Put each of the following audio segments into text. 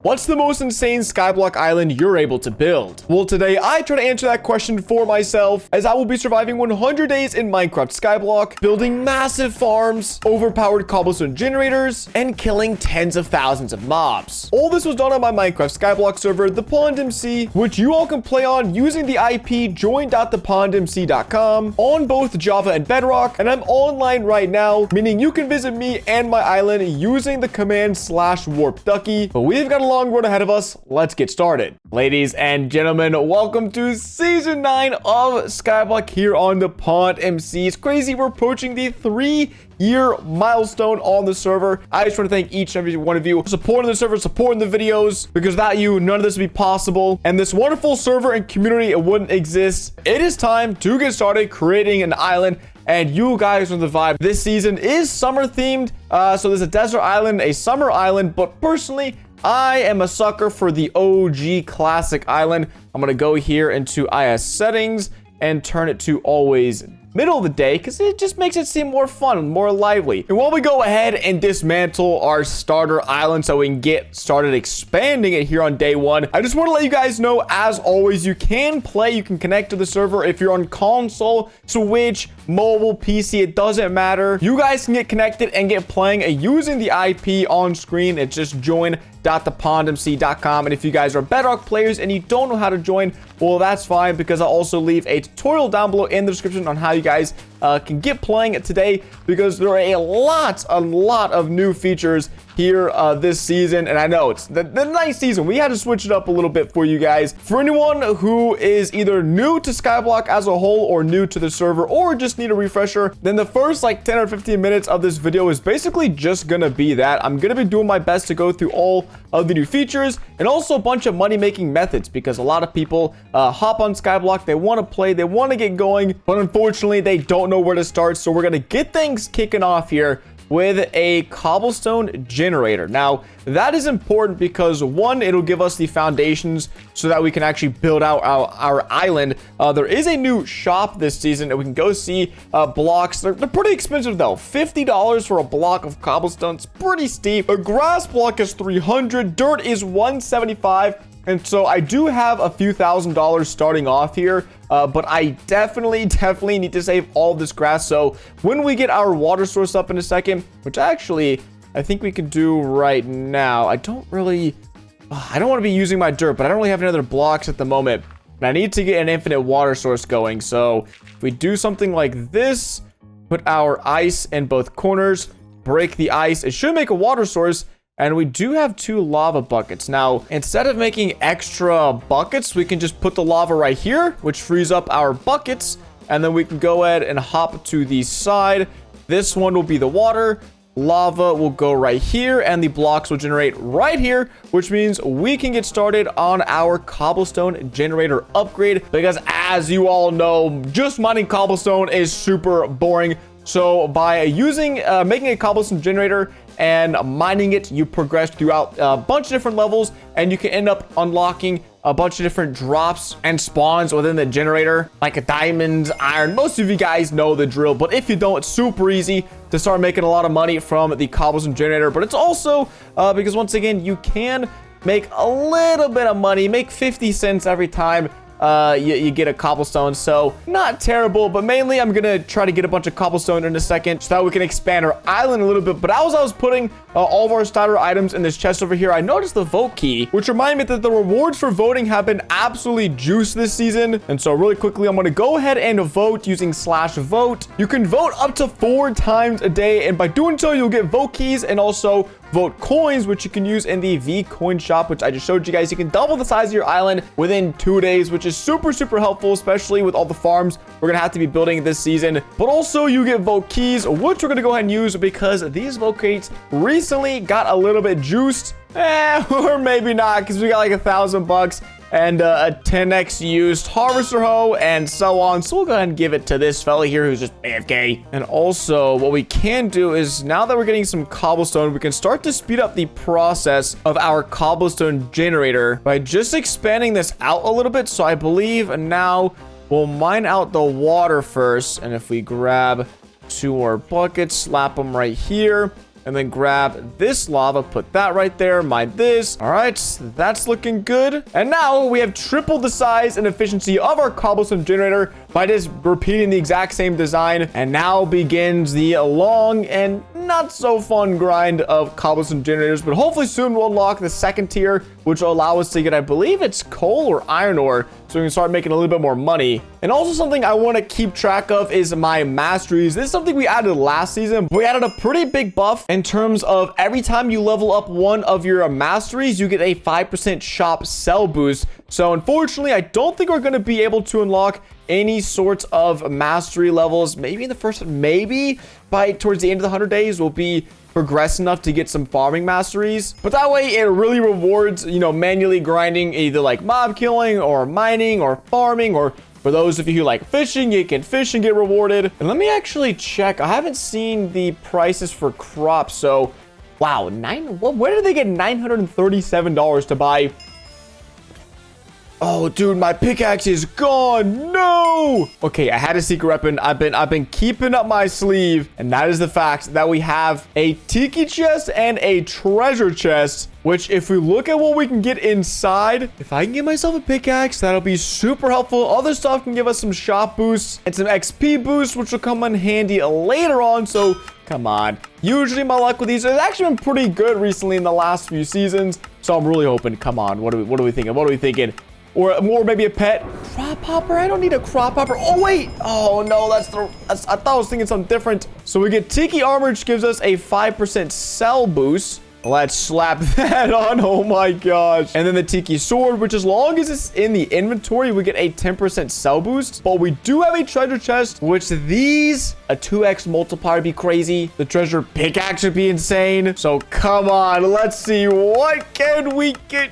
What's the most insane Skyblock island you're able to build? Well, today I try to answer that question for myself, as I will be surviving 100 days in Minecraft Skyblock, building massive farms, overpowered cobblestone generators, and killing tens of thousands of mobs. All this was done on my Minecraft Skyblock server, ThePondMC, which you all can play on using the IP join.thepondmc.com on both Java and Bedrock, and I'm online right now, meaning you can visit me and my island using the command /warp Ducky. But we've got a long road ahead of us. Let's get started. Ladies and gentlemen, welcome to season 9 of Skyblock here on ThePondMC. It's crazy, we're approaching the 3-year milestone on the server. I just want to thank each and every one of you for supporting the server, supporting the videos, because without you, none of this would be possible. And this wonderful server and community, it wouldn't exist. It is time to get started creating an island, and you guys know the vibe. This season is summer themed. So there's a desert island, a summer island, but personally, I am a sucker for the OG classic island. I'm going to go here into IS settings and turn it to always middle of the day, because it just makes it seem more fun, more lively. And while we go ahead and dismantle our starter island so we can get started expanding it here on day 1, I just want to let you guys know, as always, you can play, you can connect to the server if you're on console, Switch, mobile, PC, it doesn't matter. You guys can get connected and get playing using the IP on screen. It's just join.thepondmc.com. And if you guys are Bedrock players and you don't know how to join, well, that's fine, because I'll also leave a tutorial down below in the description on how you guys can get playing it today, because there are a lot of new features here this season. And I know it's the ninth season. We had to switch it up a little bit for you guys. For anyone who is either new to Skyblock as a whole or new to the server or just need a refresher, then the first like 10 or 15 minutes of this video is basically just gonna be that. I'm gonna be doing my best to go through all of the new features and also a bunch of money making methods, because a lot of people hop on Skyblock, they want to play, they want to get going, but unfortunately they don't know where to start. So we're gonna get things kicking off here with a cobblestone generator. Now, that is important because, one, it'll give us the foundations so that we can actually build out our island. There is a new shop this season that we can go see. Blocks, they're pretty expensive though. $50 for a block of cobblestone. It's pretty steep. A grass block is $300. Dirt is $175. And so I do have a few $1,000s starting off here, but I definitely need to save all this grass. So when we get our water source up in a second, which actually I think we can do right now. I don't want to be using my dirt, but I don't really have any other blocks at the moment. And I need to get an infinite water source going. So if we do something like this, put our ice in both corners, break the ice, it should make a water source. And we do have 2 lava buckets. Now, instead of making extra buckets, we can just put the lava right here, which frees up our buckets. And then we can go ahead and hop to the side. This one will be the water. Lava will go right here, and the blocks will generate right here, which means we can get started on our cobblestone generator upgrade. Because as you all know, just mining cobblestone is super boring. So by making a cobblestone generator and mining it, you progress throughout a bunch of different levels, and you can end up unlocking a bunch of different drops and spawns within the generator, like a diamond, iron. Most of you guys know the drill, but if you don't, it's super easy to start making a lot of money from the cobblestone generator. But it's also because, once again, you can make a little bit of money, make 50 cents every time you get a cobblestone. So not terrible, but mainly I'm gonna try to get a bunch of cobblestone in a second so that we can expand our island a little bit. But as I was putting all of our starter items in this chest over here, I noticed the vote key, which reminded me that the rewards for voting have been absolutely juiced this season. And so really quickly, I'm gonna go ahead and vote using /vote. You can vote up to 4 times a day, and by doing so, you'll get vote keys and also vote coins, which you can use in the V coin shop, which I just showed you guys. You can double the size of your island within 2 days, which is super helpful, especially with all the farms we're gonna have to be building this season. But also you get vote keys, which we're gonna go ahead and use because these vote keys recently got a little bit juiced, or maybe not, because we got like $1,000 and a 10x used harvester hoe and so on. So we'll go ahead and give it to this fella here who's just AFK. And also what we can do is, now that we're getting some cobblestone, we can start to speed up the process of our cobblestone generator by just expanding this out a little bit. So I believe now we'll mine out the water first, and if we grab 2 more buckets, slap them right here, and then grab this lava, put that right there, mine this. All right, that's looking good. And now we have tripled the size and efficiency of our cobblestone generator by just repeating the exact same design. And now begins the long and not so fun grind of cobblestone generators, but hopefully soon we'll unlock the second tier, which will allow us to get, I believe it's coal or iron ore, so we can start making a little bit more money. And also something I want to keep track of is my masteries. This is something we added last season. We added a pretty big buff in terms of every time you level up one of your masteries, you get a 5% shop sell boost. So unfortunately, I don't think we're going to be able to unlock any sorts of mastery levels. Maybe in the first, maybe by towards the end of the 100 days, we'll be progress enough to get some farming masteries. But that way it really rewards, you know, manually grinding either like mob killing or mining or farming, or for those of you who like fishing, you can fish and get rewarded. And let me actually check. I haven't seen the prices for crops. So wow, where did they get $937 to buy? Oh, dude, my pickaxe is gone. No. Okay, I had a secret weapon. I've been keeping up my sleeve, and that is the fact that we have a tiki chest and a treasure chest, which if we look at what we can get inside, if I can get myself a pickaxe, that'll be super helpful. Other stuff can give us some shop boosts and some XP boosts, which will come in handy later on. So come on. Usually my luck with these has actually been pretty good recently in the last few seasons. So I'm really hoping, come on. What are we thinking? What are we thinking? Or more, maybe a pet. Crop hopper? I don't need a crop hopper. Oh, wait. Oh, no, I thought I was thinking something different. So we get Tiki Armor, which gives us a 5% sell boost. Let's slap that on. Oh, my gosh. And then the Tiki Sword, which as long as it's in the inventory, we get a 10% sell boost. But we do have a treasure chest, which these, a 2x multiplier would be crazy. The treasure pickaxe would be insane. So come on. Let's see. What can we get?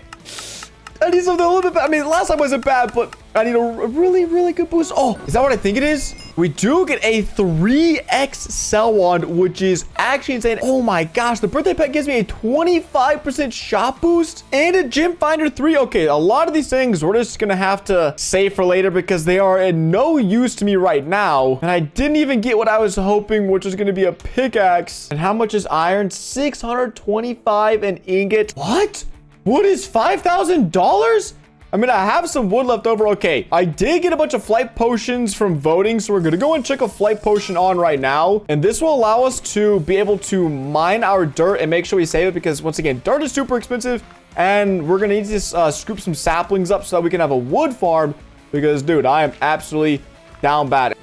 I need something a little bit bad. I mean, last time wasn't bad, but I need a really, really good boost. Oh, is that what I think it is? We do get a 3x sell wand, which is actually insane. Oh my gosh, the birthday pet gives me a 25% shop boost and a gem finder 3. Okay, a lot of these things we're just gonna have to save for later because they are in no use to me right now. And I didn't even get what I was hoping, which is gonna be a pickaxe. And how much is iron? 625 an ingot. What? Wood is $5,000? I mean, I have some wood left over. Okay, I did get a bunch of flight potions from voting, so we're gonna go and check a flight potion on right now. And this will allow us to be able to mine our dirt and make sure we save it, because once again, dirt is super expensive, and we're gonna need to scoop some saplings up so that we can have a wood farm, because dude, I am absolutely down bad.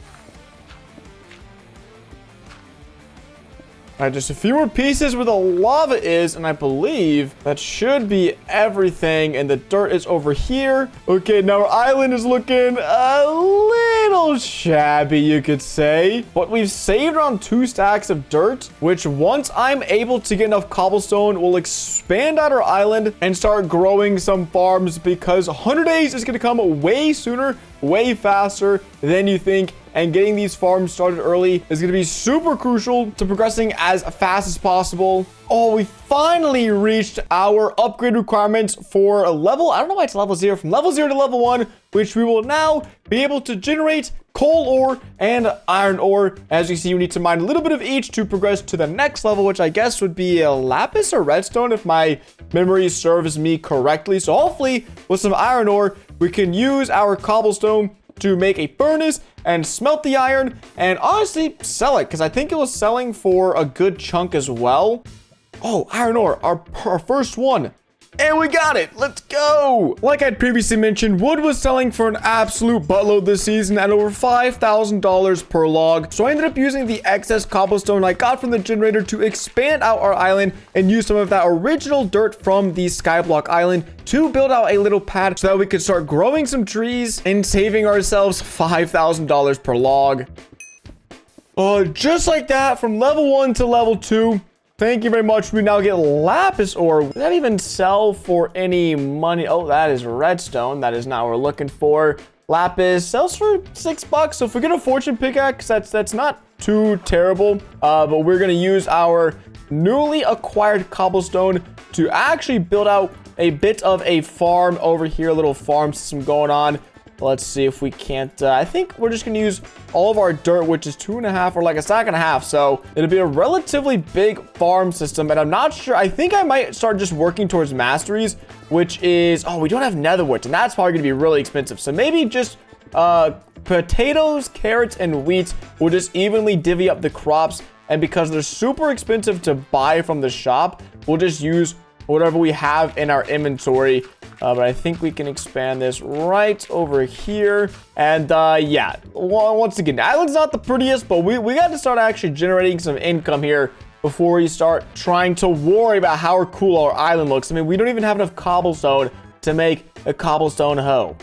All right, just a few more pieces where the lava is, and I believe that should be everything, and the dirt is over here. Okay, now our island is looking a little shabby, you could say, but we've saved around 2 stacks of dirt, which once I'm able to get enough cobblestone, we'll expand out our island and start growing some farms, because 100 days is going to come way sooner, way faster than you think. And getting these farms started early is going to be super crucial to progressing as fast as possible. Oh, we finally reached our upgrade requirements for a level. I don't know why it's level 0. From level 0 to level 1, which we will now be able to generate coal ore and iron ore. As you see, we need to mine a little bit of each to progress to the next level, which I guess would be a lapis or redstone if my memory serves me correctly. So hopefully with some iron ore, we can use our cobblestone to make a furnace and smelt the iron and honestly sell it, because I think it was selling for a good chunk as well. Oh, iron ore, our first one. And we got it. Let's go. Like I'd previously mentioned, wood was selling for an absolute buttload this season at over $5,000 per log. So I ended up using the excess cobblestone I got from the generator to expand out our island and use some of that original dirt from the Skyblock island to build out a little pad so that we could start growing some trees and saving ourselves $5,000 per log. Just like that, from level 1 to level 2. Thank you very much. We now get lapis ore. Does that even sell for any money? Oh, that is redstone. That is not what we're looking for. Lapis sells for $6. So if we get a fortune pickaxe, that's not too terrible. But we're gonna use our newly acquired cobblestone to actually build out a bit of a farm over here, a little farm system going on. Let's see if we can't, I think we're just gonna use all of our dirt, which is 2.5 or like a stack and a half. So it'll be a relatively big farm system. And I'm not sure, I think I might start just working towards masteries, which is, oh, we don't have netherwort, and that's probably gonna be really expensive. So maybe just potatoes, carrots, and wheat will just evenly divvy up the crops. And because they're super expensive to buy from the shop, we'll just use whatever we have in our inventory. But I think we can expand this right over here. And yeah, once again, the island's not the prettiest, but we got to start actually generating some income here before we start trying to worry about how cool our island looks. I mean, we don't even have enough cobblestone to make a cobblestone hoe.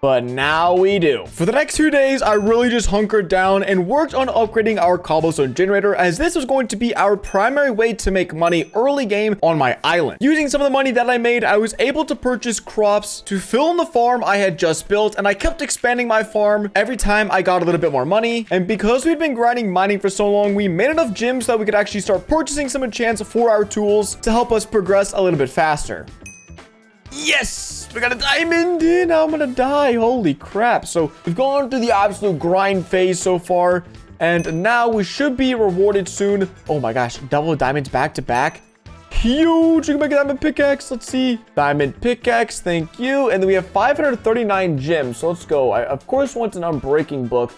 But now we do. For the next 2 days, I really just hunkered down and worked on upgrading our cobblestone generator, as this was going to be our primary way to make money early game on my island. Using some of the money that I made, I was able to purchase crops to fill in the farm I had just built, and I kept expanding my farm every time I got a little bit more money. And because we'd been grinding mining for so long, we made enough gems that we could actually start purchasing some enchants for our tools to help us progress a little bit faster. Yes, we got a diamond. Now I'm gonna die. Holy crap. So we've gone through the absolute grind phase so far, and now we should be rewarded soon. Oh my gosh, double diamonds back to back. Huge. We can make a diamond pickaxe. Let's see. Diamond pickaxe, thank you. And then we have 539 gems. So let's go. I of course want an unbreaking book.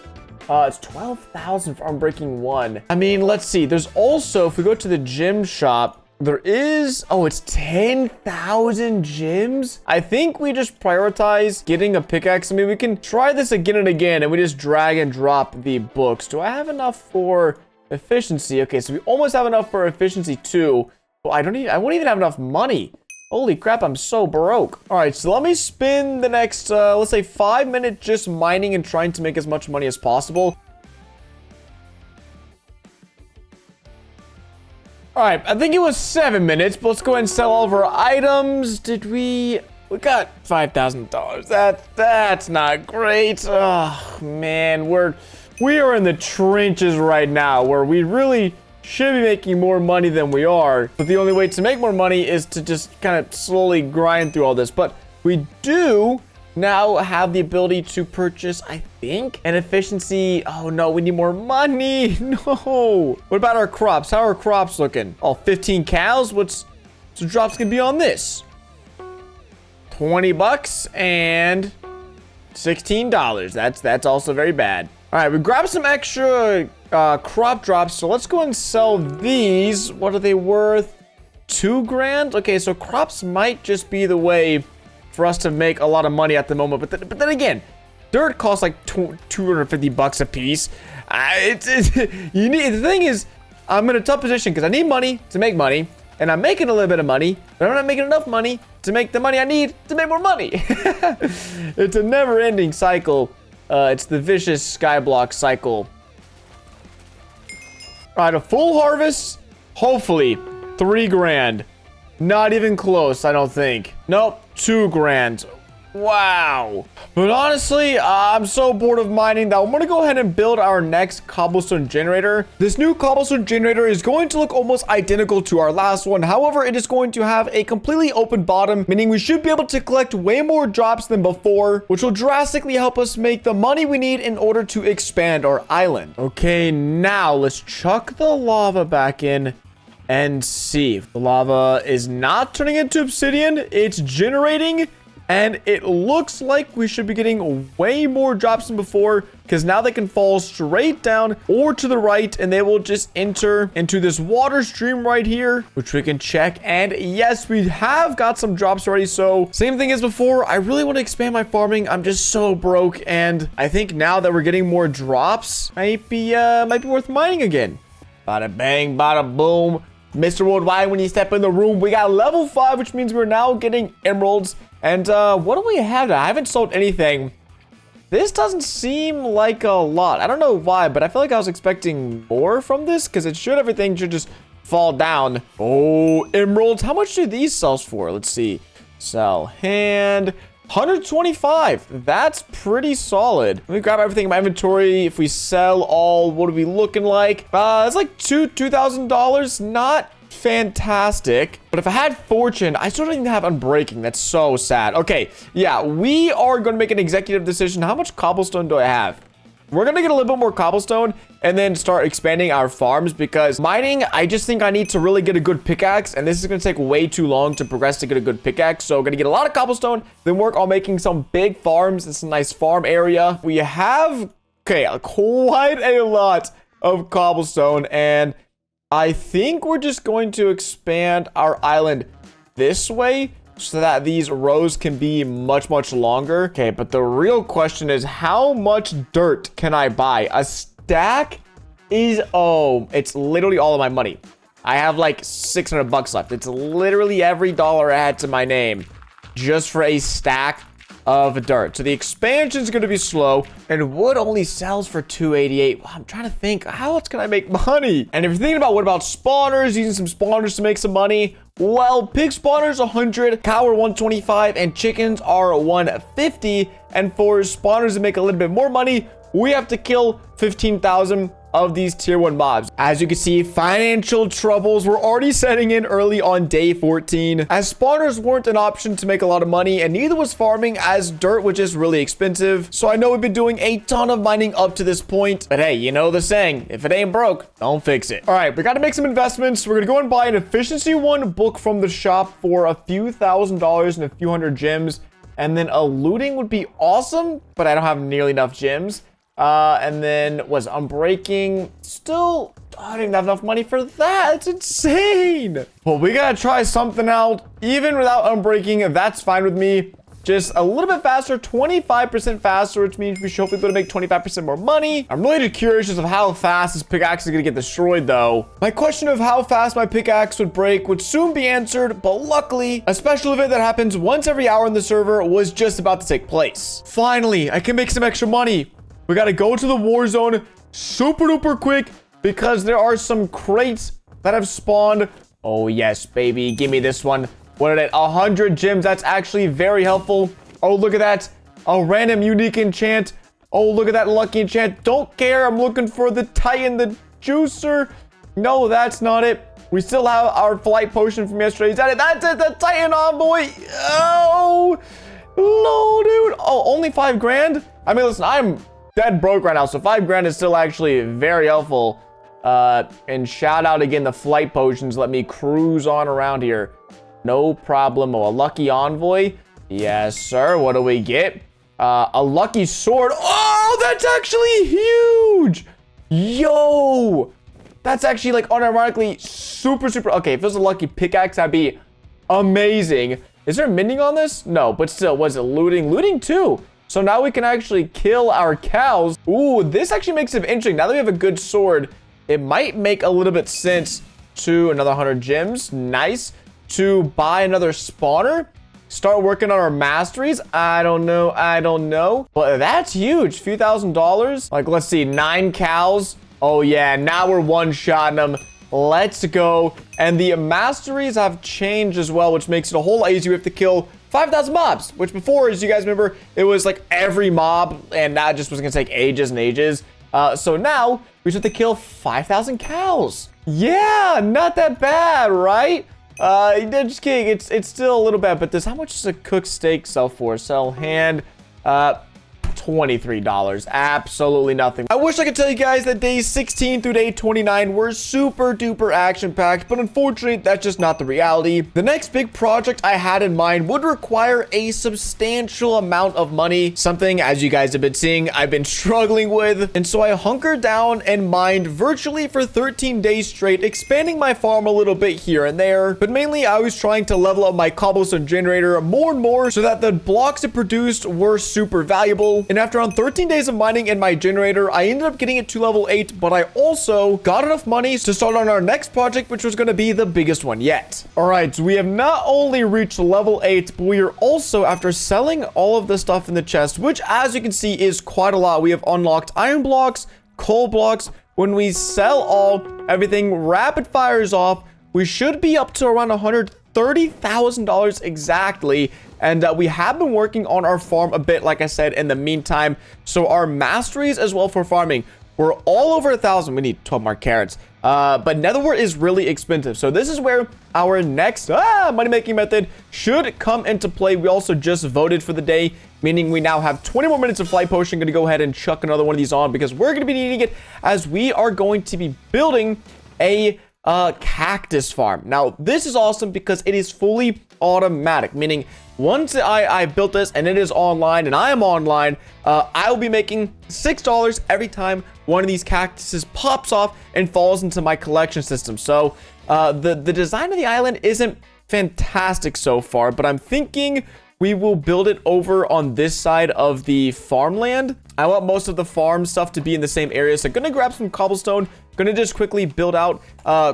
It's 12,000 for unbreaking 1. I mean, let's see. There's also, if we go to the gem shop, there is, oh, it's 10,000 gems. I think we just prioritize getting a pickaxe. I mean, we can try this again and again, and we just drag and drop the books. Do I have enough for efficiency? Okay, so we almost have enough for efficiency 2. Well, I won't even have enough money. Holy crap, I'm so broke. All right, so let me spend the next, let's say 5 minutes just mining and trying to make as much money as possible. All right, I think it was 7 minutes, but let's go ahead and sell all of our items. We got $5,000. That's not great. Oh man, we are in the trenches right now, where we really should be making more money than we are. But the only way to make more money is to just kind of slowly grind through all this. But we do now have the ability to purchase, I think, an efficiency. Oh no, we need more money. No. What about our crops? How are our crops looking? Oh, 15 cows. What's the drops gonna be on this? 20 bucks and $16. That's also very bad. All right, we grabbed some extra crop drops, so let's go and sell these. What are they worth? 2 grand. Okay, so crops might just be the way for us to make a lot of money at the moment, but then again, dirt costs like 250 bucks a piece. The thing is, I'm in a tough position because I need money to make money, and I'm making a little bit of money, but I'm not making enough money to make the money I need to make more money. It's a never-ending cycle. It's the vicious Skyblock cycle. All right, a full harvest, hopefully 3 grand. Not even close, I don't think. Nope, 2 grand. Wow. But honestly, I'm so bored of mining that I'm going to go ahead and build our next cobblestone generator. This new cobblestone generator is going to look almost identical to our last one. However, it is going to have a completely open bottom, meaning we should be able to collect way more drops than before, which will drastically help us make the money we need in order to expand our island. Okay, now let's chuck the lava back in and see if the lava is not turning into obsidian. It's generating, and it looks like we should be getting way more drops than before, because now they can fall straight down or to the right, and they will just enter into this water stream right here, which we can check. And yes, we have got some drops already. So same thing as before, I really want to expand my farming. I'm just so broke, and I think now that we're getting more drops, might be worth mining again. Bada bang, bada boom. Mr. Worldwide, when you step in the room, we got level 5, which means we're now getting emeralds. And what do we have? I haven't sold anything. This doesn't seem like a lot. I don't know why, but I feel like I was expecting more from this, because everything should just fall down. Oh, emeralds. How much do these sell for? Let's see. Sell hand. 125. That's pretty solid. Let me grab everything in my inventory. If we sell all, what are we looking like? It's like $2,000. Not fantastic. But if I had fortune, I still don't even have unbreaking. That's so sad. Okay, yeah, we are going to make an executive decision. How much cobblestone do I have? We're going to get a little bit more cobblestone and then start expanding our farms, because mining, I just think I need to really get a good pickaxe, and this is going to take way too long to progress to get a good pickaxe. So going to get a lot of cobblestone, then work on making some big farms. It's a nice farm area. We have, okay, quite a lot of cobblestone, and I think we're just going to expand our island this way so that these rows can be much, much longer. Okay, but the real question is, how much dirt can I buy? A stack is, oh, it's literally all of my money. I have like 600 bucks left. It's literally every dollar I had to my name just for a stack of dirt. So the expansion is going to be slow, and wood only sells for 288. Well, I'm trying to think, how else can I make money? And if you're thinking about what about spawners, using some spawners to make some money, well, pig spawners 100, cow are 125, and chickens are 150. And for spawners to make a little bit more money, we have to kill 15,000 of these tier 1 mobs. As you can see, financial troubles were already setting in early on day 14, as spawners weren't an option to make a lot of money, and neither was farming, as dirt was just really expensive. So I know we've been doing a ton of mining up to this point, but hey, you know the saying, if it ain't broke, don't fix it. All right, we got to make some investments. We're gonna go and buy an efficiency 1 book from the shop for a few $1,000s and a few hundred gems, and then a looting would be awesome, but I don't have nearly enough gems. And then was unbreaking. Still, I don't even have enough money for that. It's insane. Well, we gotta try something out. Even without unbreaking, that's fine with me. Just a little bit faster, 25% faster, which means we should hopefully be able to make 25% more money. I'm really curious as of how fast this pickaxe is gonna get destroyed, though. My question of how fast my pickaxe would break would soon be answered, but luckily, a special event that happens once every hour in the server was just about to take place. Finally, I can make some extra money. We got to go to the war zone super duper quick, because there are some crates that have spawned. Oh, yes, baby. Give me this one. What are they? 100 gems. That's actually very helpful. Oh, look at that. A random unique enchant. Oh, look at that lucky enchant. Don't care. I'm looking for the Titan, the juicer. No, that's not it. We still have our flight potion from yesterday. Is that it? That's it. The Titan envoy. Oh, no, dude. Oh, only 5 grand? I mean, listen, I'm dead broke right now, so 5 grand is still actually very helpful. And shout out again, the flight potions let me cruise on around here, no problem. Oh, a lucky envoy, yes sir. What do we get? A lucky sword. Oh, that's actually huge. Yo, that's actually like unironically super okay. If it was a lucky pickaxe, that'd be amazing. Is there mending on this? No, but still, was it looting too? So now we can actually kill our cows. Ooh, this actually makes it interesting. Now that we have a good sword, it might make a little bit sense to another 100 gems. Nice. To buy another spawner. Start working on our masteries. I don't know. But that's huge. Few $1,000s. Like, let's see. 9 cows. Oh, yeah. Now we're one-shotting them. Let's go. And the masteries have changed as well, which makes it a whole lot easier. We have to kill 5,000 mobs, which before, as you guys remember, it was like every mob, and that just was gonna take ages and ages. So now we just have to kill 5,000 cows. Yeah, not that bad, right? Just kidding. It's still a little bad, but how much does a cooked steak sell for? Sell hand. $23. Absolutely nothing. I wish I could tell you guys that days 16 through day 29 were super duper action packed, but unfortunately that's just not the reality. The next big project I had in mind would require a substantial amount of money, something, as you guys have been seeing, I've been struggling with. And so I hunkered down and mined virtually for 13 days straight, expanding my farm a little bit here and there, but mainly I was trying to level up my cobblestone generator more and more so that the blocks it produced were super valuable. And after on 13 days of mining in my generator, I ended up getting it to level 8, but I also got enough money to start on our next project, which was going to be the biggest one yet. All right, so we have not only reached level 8, but we are also, after selling all of the stuff in the chest, which as you can see is quite a lot, we have unlocked iron blocks, coal blocks. When we sell everything rapid fires off, we should be up to around $130,000 exactly. And we have been working on our farm a bit, like I said, in the meantime. So our masteries as well for farming We're all over 1,000. We need 12 more carrots. But nether wart is really expensive. So this is where our next money-making method should come into play. We also just voted for the day, meaning we now have 20 more minutes of flight potion. I'm going to go ahead and chuck another one of these on because we're going to be needing it as we are going to be building a cactus farm. Now, this is awesome because it is fully automatic, meaning once I built this and it is online and I am online, I will be making $6 every time one of these cactuses pops off and falls into my collection system. So the design of the island isn't fantastic so far, but I'm thinking we will build it over on this side of the farmland. I want most of the farm stuff to be in the same area. So I'm going to grab some cobblestone. Going to just quickly build out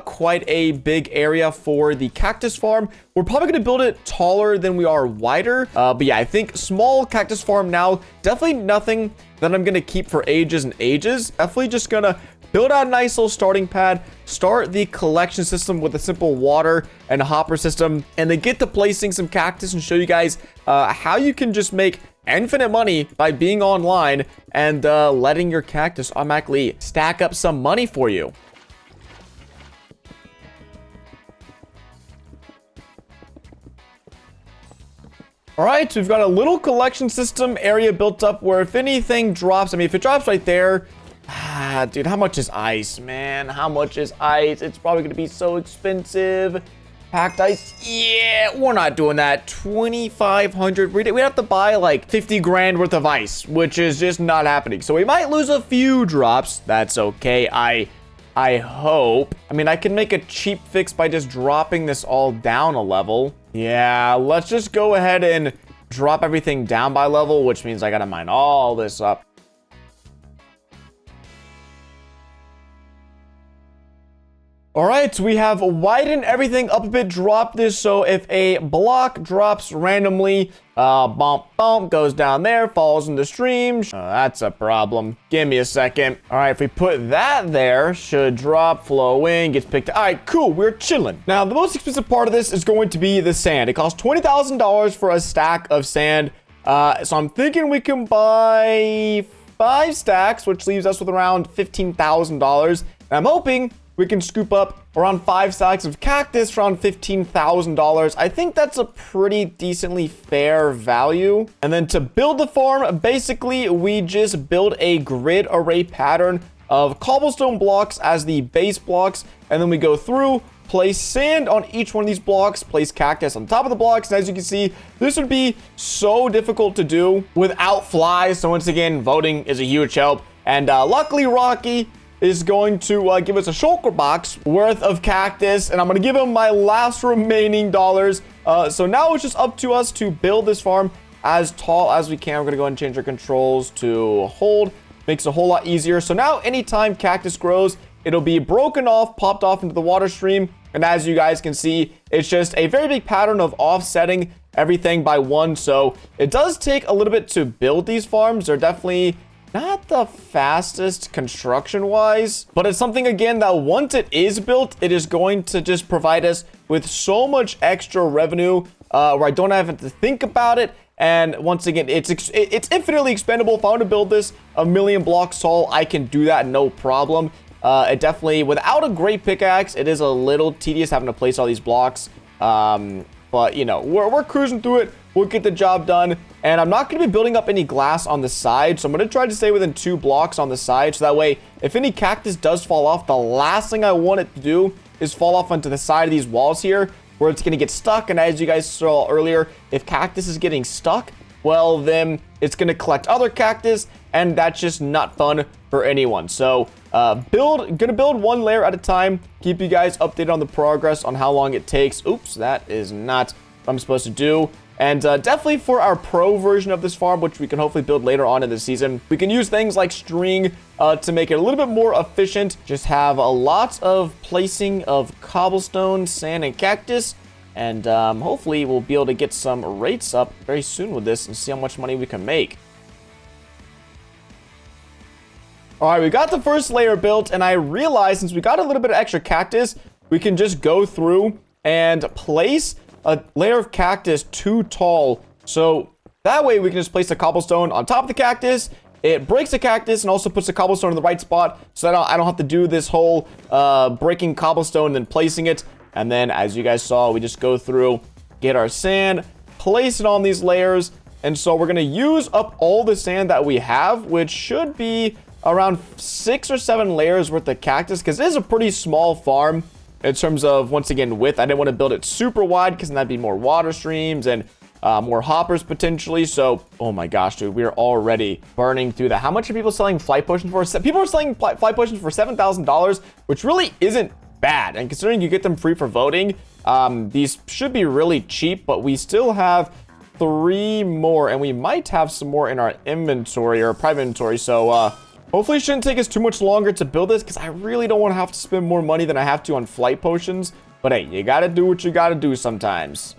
quite a big area for the cactus farm. We're probably going to build it taller than we are wider. But yeah, I think small cactus farm now. Definitely nothing that I'm going to keep for ages and ages. Definitely just going to build out a nice little starting pad, start the collection system with a simple water and a hopper system, and then get to placing some cactus and show you guys how you can just make infinite money by being online and letting your cactus automatically stack up some money for you. All right, so we've got a little collection system area built up where if anything drops, I mean, if it drops right there, dude, how much is ice, man? How much is ice? It's probably going to be so expensive. Packed ice? Yeah, we're not doing that. 2,500. We'd have to buy like 50 grand worth of ice, which is just not happening. So we might lose a few drops. That's okay. I hope. I mean, I can make a cheap fix by just dropping this all down a level. Yeah, let's just go ahead and drop everything down by level, which means I got to mine all this up. All right, so we have widened everything up a bit, dropped this, so if a block drops randomly, bump, goes down there, falls in the stream. That's a problem. Give me a second. All right, if we put that there, should drop, flow in, gets picked up. All right, cool, we're chilling. Now, the most expensive part of this is going to be the sand. It costs $20,000 for a stack of sand, so I'm thinking we can buy 5 stacks, which leaves us with around $15,000, and I'm hoping we can scoop up around 5 stacks of cactus for around $15,000. I think that's a pretty decently fair value. And then to build the farm, basically, we just build a grid array pattern of cobblestone blocks as the base blocks. And then we go through, place sand on each one of these blocks, place cactus on top of the blocks. And as you can see, this would be so difficult to do without flies. So once again, voting is a huge help. And luckily, Rocky is going to give us a shulker box worth of cactus, and I'm going to give him my last remaining dollars. So now it's just up to us to build this farm as tall as we can. We're going to go ahead and change our controls to hold. Makes it a whole lot easier. So now anytime cactus grows, it'll be broken off, popped off into the water stream. And as you guys can see, it's just a very big pattern of offsetting everything by 1. So it does take a little bit to build these farms. They're definitely not the fastest construction-wise, but it's something, again, that once it is built, it is going to just provide us with so much extra revenue where I don't have to think about it. And once again, it's infinitely expendable. If I want to build this a million blocks tall, I can do that, no problem. It definitely, without a great pickaxe, it is a little tedious having to place all these blocks. But, you know, we're cruising through it. We'll get the job done. And I'm not going to be building up any glass on the side. So I'm going to try to stay within 2 blocks on the side. So that way, if any cactus does fall off, the last thing I want it to do is fall off onto the side of these walls here, where it's going to get stuck. And as you guys saw earlier, if cactus is getting stuck, well, then it's going to collect other cactus. And that's just not fun for anyone. So gonna build 1 layer at a time. Keep you guys updated on the progress on how long it takes. Oops, that is not what I'm supposed to do. And definitely for our pro version of this farm, which we can hopefully build later on in the season, we can use things like string to make it a little bit more efficient. Just have a lot of placing of cobblestone, sand, and cactus. And hopefully we'll be able to get some rates up very soon with this and see how much money we can make. All right, we got the first layer built, and I realized since we got a little bit of extra cactus, we can just go through and place a layer of cactus too tall. So that way we can just place the cobblestone on top of the cactus. it breaks a cactus and also puts a cobblestone in the right spot, so that I don't have to do this whole breaking cobblestone and then placing it. And then, as you guys saw, we just go through, get our sand, place it on these layers. And so we're going to use up all the sand that we have, which should be around 6 or 7 layers worth of cactus, because it is a pretty small farm in terms of, once again, width. I didn't want to build it super wide because then that'd be more water streams and more hoppers potentially. So, oh my gosh, dude, we are already burning through that. How much are people selling flight potions for? People are selling flight potions for $7,000, which really isn't bad. And considering you get them free for voting, these should be really cheap, but we still have 3 more, and we might have some more in our inventory or private inventory. So, hopefully it shouldn't take us too much longer to build this, because I really don't want to have to spend more money than I have to on flight potions. But hey, you gotta do what you gotta do sometimes.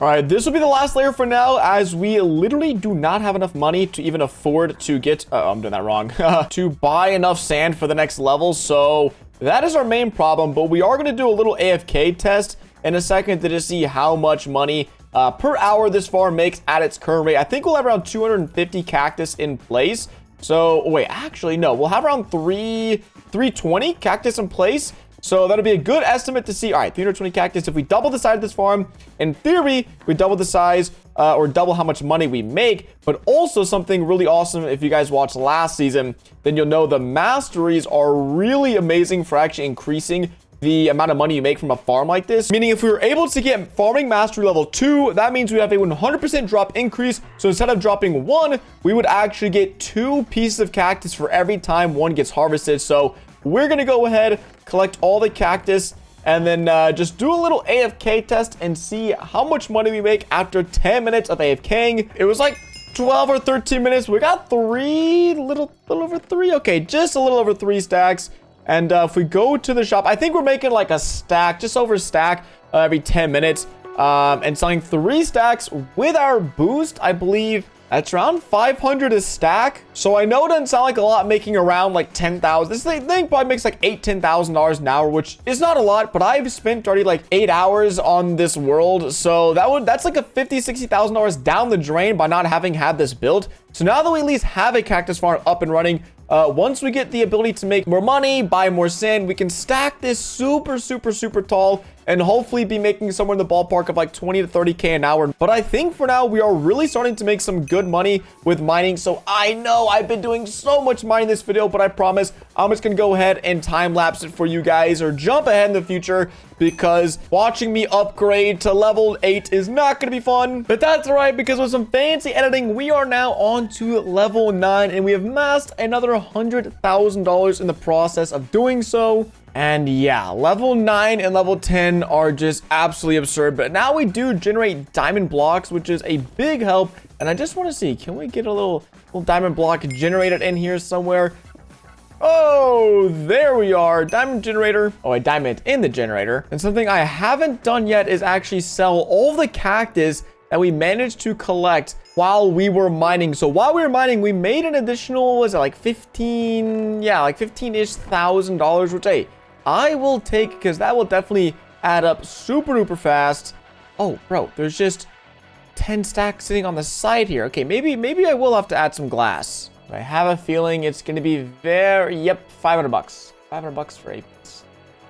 All right, this will be the last layer for now, as we literally do not have enough money to even afford to get, I'm doing that wrong, to buy enough sand for the next level. So that is our main problem, but we are going to do a little AFK test in a second to just see how much money per hour this farm makes at its current rate. I think we'll have around 250 cactus in place. So, wait, actually, no, we'll have around 320 cactus in place. So that'll be a good estimate to see. All right, 320 cactus. If we double the size of this farm, in theory, we double the size or double how much money we make. But also something really awesome, if you guys watched last season, then you'll know the masteries are really amazing for actually increasing the amount of money you make from a farm like this. Meaning if we were able to get farming mastery level 2, that means we have a 100% drop increase. So instead of dropping 1, we would actually get 2 pieces of cactus for every time 1 gets harvested. So we're going to go ahead, collect all the cactus, and then just do a little AFK test and see how much money we make after 10 minutes of AFKing. It was like 12 or 13 minutes. We got 3, little over 3. Okay, just a little over 3 stacks. And if we go to the shop, I think we're making like a stack, just over a stack every 10 minutes. And selling 3 stacks with our boost, I believe. That's around 500 a stack. So I know it doesn't sound like a lot, making around like 10,000. This thing probably makes like $10,000 an hour, which is not a lot, but I've spent already like 8 hours on this world. So that's like a $60,000 down the drain by not having had this built. So now that we at least have a cactus farm up and running, once we get the ability to make more money, buy more sand, we can stack this super tall and hopefully be making somewhere in the ballpark of like 20 to 30K an hour. But I think for now, we are really starting to make some good money with mining. So I know I've been doing so much mining this video, but I promise I'm just going to go ahead and time lapse it for you guys or jump ahead in the future, because watching me upgrade to level 8 is not going to be fun. But that's all right, because with some fancy editing, we are now on to level 9 and we have amassed another $100,000 in the process of doing so. And yeah, level 9 and level 10 are just absolutely absurd. But now we do generate diamond blocks, which is a big help. And I just want to see, can we get a little diamond block generated in here somewhere? Oh, there we are. Diamond generator. Oh, a diamond in the generator. And something I haven't done yet is actually sell all the cactus that we managed to collect while we were mining. So while we were mining, we made an additional, was it like 15? Yeah, like 15-ish thousand dollars, which, hey, I will take, because that will definitely add up super duper fast. Oh, bro, there's just 10 stacks sitting on the side here. Okay, maybe I will have to add some glass. I have a feeling it's going to be yep, 500 bucks. 500 bucks for a piece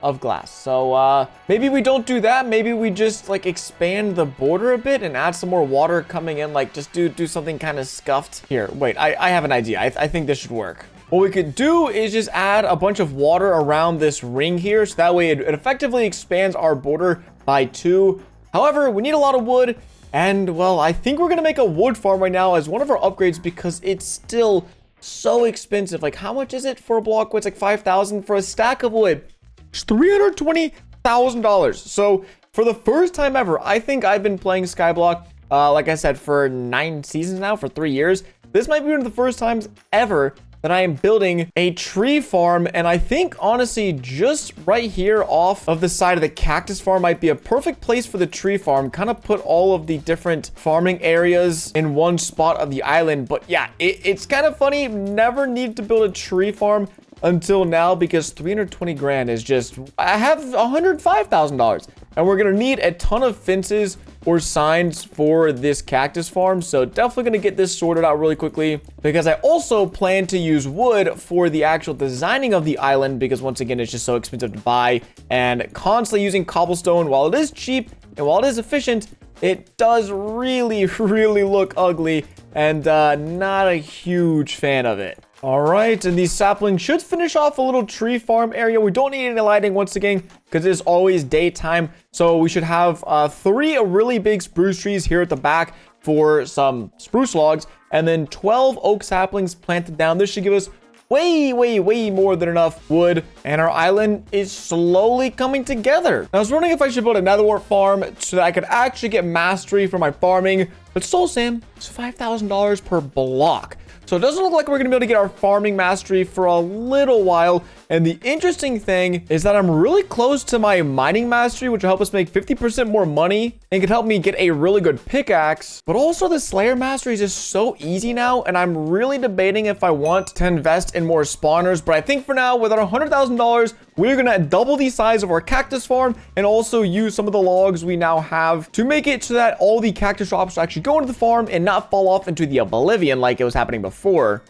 of glass. So, maybe we don't do that. Maybe we just, like, expand the border a bit and add some more water coming in. Like, just do something kind of scuffed. Here, wait, I have an idea. I think this should work. What we could do is just add a bunch of water around this ring here, so that way it effectively expands our border by 2. However, we need a lot of wood, and well, I think we're gonna make a wood farm right now as one of our upgrades, because it's still so expensive. Like, how much is it for a block? It's like 5,000 for a stack of wood. It's $320,000. So for the first time ever, I think I've been playing Skyblock, like I said, for 9 seasons now, for 3 years. This might be one of the first times ever that I am building a tree farm, and I think honestly just right here off of the side of the cactus farm might be a perfect place for the tree farm. Kind of put all of the different farming areas in one spot of the island. But yeah, it's kind of funny. Never need to build a tree farm until now because 320 grand is just, I have $105,000 and we're going to need a ton of fences or signs for this cactus farm. So definitely going to get this sorted out really quickly because I also plan to use wood for the actual designing of the island because once again, it's just so expensive to buy, and constantly using cobblestone, while it is cheap and while it is efficient, it does really, really look ugly, and not a huge fan of it. All right, and these saplings should finish off a little tree farm area. We don't need any lighting once again because it is always daytime. So we should have 3 really big spruce trees here at the back for some spruce logs, and then 12 oak saplings planted down. This should give us way more than enough wood, and our island is slowly coming together. I was wondering if I should build a nether wart farm so that I could actually get mastery for my farming, but Soul Sam is $5,000 per block. So it doesn't look like we're going to be able to get our farming mastery for a little while. And the interesting thing is that I'm really close to my mining mastery, which will help us make 50% more money and can help me get a really good pickaxe. But also the Slayer mastery is just so easy now, and I'm really debating if I want to invest in more spawners. But I think for now, with our $100,000, we're going to double the size of our cactus farm and also use some of the logs we now have to make it so that all the cactus drops actually go into the farm and not fall off into the oblivion like it was happening before.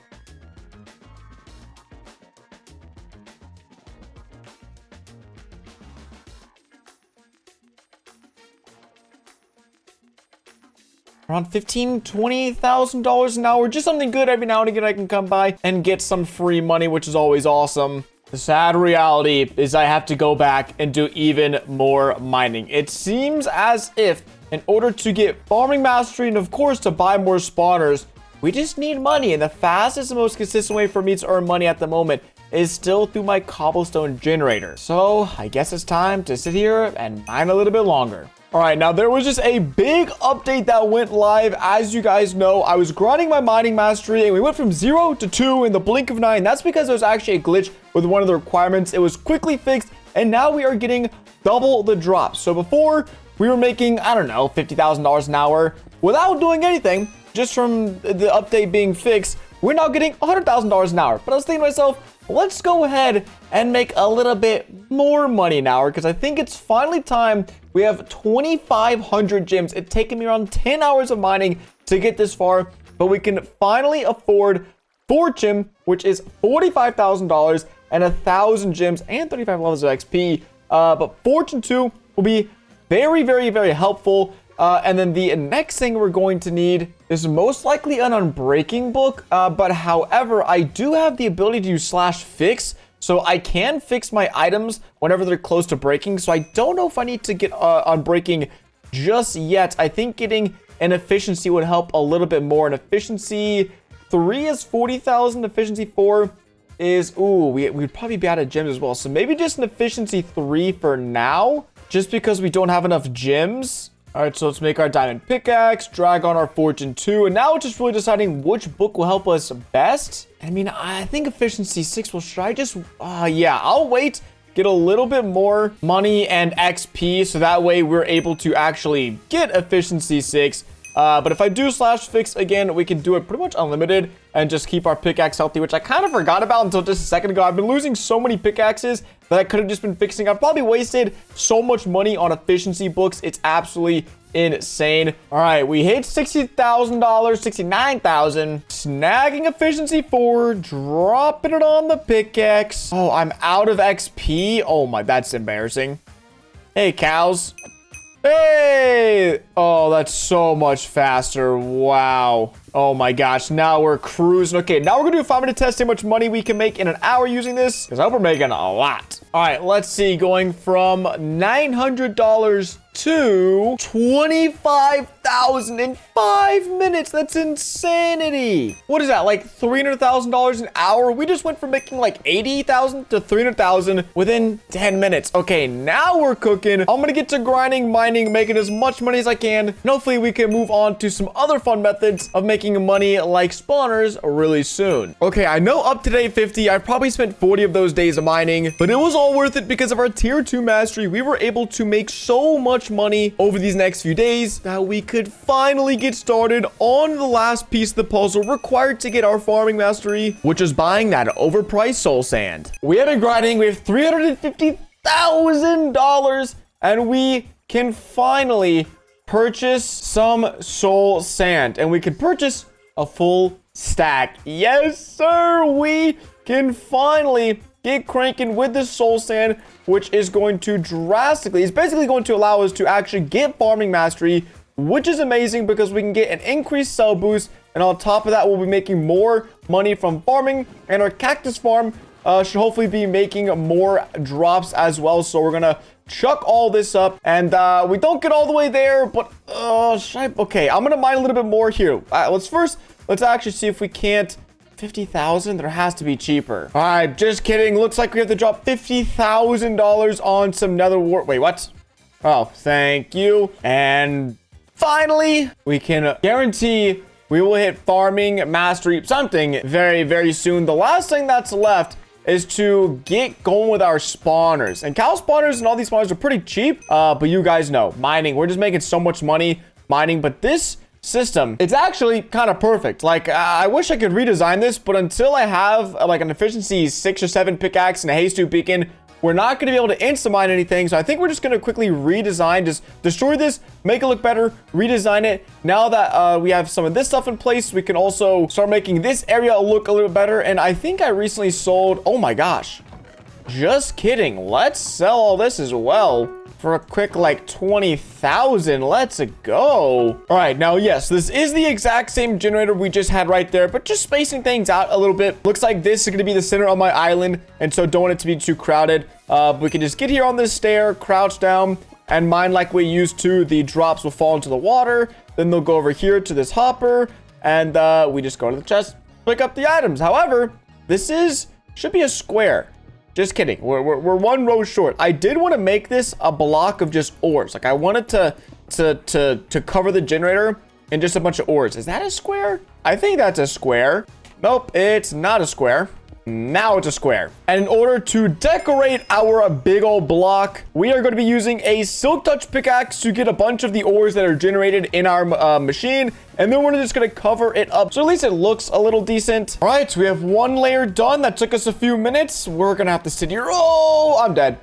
Around $15,000, $20,000 an hour, just something good every now and again I can come by and get some free money, which is always awesome. The sad reality is I have to go back and do even more mining. It seems as if in order to get farming mastery and of course to buy more spawners, we just need money, and the fastest and most consistent way for me to earn money at the moment is still through my cobblestone generator. So I guess it's time to sit here and mine a little bit longer. All right, now there was just a big update that went live. As you guys know, I was grinding my mining mastery and we went from 0 to 2 in the blink of an eye. And that's because there was actually a glitch with one of the requirements. It was quickly fixed and now we are getting double the drops. So before we were making, I don't know, $50,000 an hour without doing anything, just from the update being fixed. We're now getting $100,000 an hour. But I was thinking to myself, let's go ahead and make a little bit more money an hour because I think it's finally time. We have 2,500 gems. It's taken me around 10 hours of mining to get this far, but we can finally afford Fortune, which is $45,000 and 1,000 gems and 35 levels of XP. But Fortune 2 will be very helpful. And then the next thing we're going to need is most likely an unbreaking book. But however, I do have the ability to use /fix. So I can fix my items whenever they're close to breaking. So I don't know if I need to get unbreaking just yet. I think getting an efficiency would help a little bit more. And efficiency 3 is 40,000. Efficiency 4 is, we'd probably be out of gems as well. So maybe just an efficiency 3 for now, just because we don't have enough gems. All right, so let's make our diamond pickaxe, drag on our fortune 2, and now it's just really deciding which book will help us best. I mean, I think efficiency 6 will, should I just, yeah, I'll wait, get a little bit more money and XP, so that way we're able to actually get efficiency 6. But if I do /fix again, we can do it pretty much unlimited and just keep our pickaxe healthy, which I kind of forgot about until just a second ago. I've been losing so many pickaxes that I could have just been fixing. I've probably wasted so much money on efficiency books. It's absolutely insane. All right, we hit $60,000, 69,000. Snagging efficiency 4, dropping it on the pickaxe. Oh, I'm out of XP. Oh my, that's embarrassing. Hey, cows. Hey! Oh, that's so much faster. Wow. Oh my gosh. Now we're cruising. Okay, now we're gonna do a 5-minute test, see how much money we can make in an hour using this, because I hope we're making a lot. All right, let's see. Going from $900 to 25,000 in 5 minutes. That's insanity. What is that, like $300,000 an hour? We just went from making like 80,000 to 300,000 within 10 minutes. Okay, now we're cooking. I'm gonna get to grinding, mining, making as much money as I can, and hopefully we can move on to some other fun methods of making money like spawners really soon. Okay, I know up to day 50, I probably spent 40 of those days of mining, but it was all worth it because of our tier 2 mastery. We were able to make so much much money over these next few days that we could finally get started on the last piece of the puzzle required to get our farming mastery, which is buying that overpriced soul sand. We have been grinding. We have $350,000 and we can finally purchase some soul sand, and we can purchase a full stack. Yes, sir. We can finally get cranking with this soul sand, which is going to drastically, it's basically going to allow us to actually get farming mastery, which is amazing because we can get an increased sell boost. And on top of that, we'll be making more money from farming, and our cactus farm should hopefully be making more drops as well. So we're gonna chuck all this up, and we don't get all the way there, but okay, I'm gonna mine a little bit more here. Let's actually see if we can't. 50,000. There has to be cheaper. All right, just kidding. Looks like we have to drop $50,000 on some nether wart. Wait, what? Oh, thank you. And finally, we can guarantee we will hit farming mastery something very, very soon. The last thing that's left is to get going with our spawners. And cow spawners and all these spawners are pretty cheap, but you guys know, mining, we're just making so much money mining. But this system, it's actually kind of perfect. Like, I wish I could redesign this, but until I have like an efficiency 6 or 7 pickaxe and a haste beacon, we're not going to be able to insta mine anything. So I think we're just going to quickly redesign, just destroy this, make it look better, redesign it. Now that we have some of this stuff in place, we can also start making this area look a little bit better. And I think I recently sold, oh my gosh, just kidding, let's sell all this as well for a quick like 20,000. Let's go. All right, now yes, this is the exact same generator we just had right there, but just spacing things out a little bit. Looks like this is going to be the center of my island, and so don't want it to be too crowded. We can just get here on this stair, crouch down, and mine like we used to. The drops will fall into the water, then they'll go over here to this hopper, and we just go to the chest, pick up the items. However, this should be a square. Just kidding. We're one row short. I did want to make this a block of just ores. Like, I wanted to cover the generator in just a bunch of ores. Is that a square? I think that's a square. Nope, it's not a square. Now it's a square. And in order to decorate our big old block, we are going to be using a silk touch pickaxe to get a bunch of the ores that are generated in our machine. And then we're just going to cover it up, so at least it looks a little decent. All right, we have one layer done. That took us a few minutes. We're going to have to sit here. Oh, I'm dead.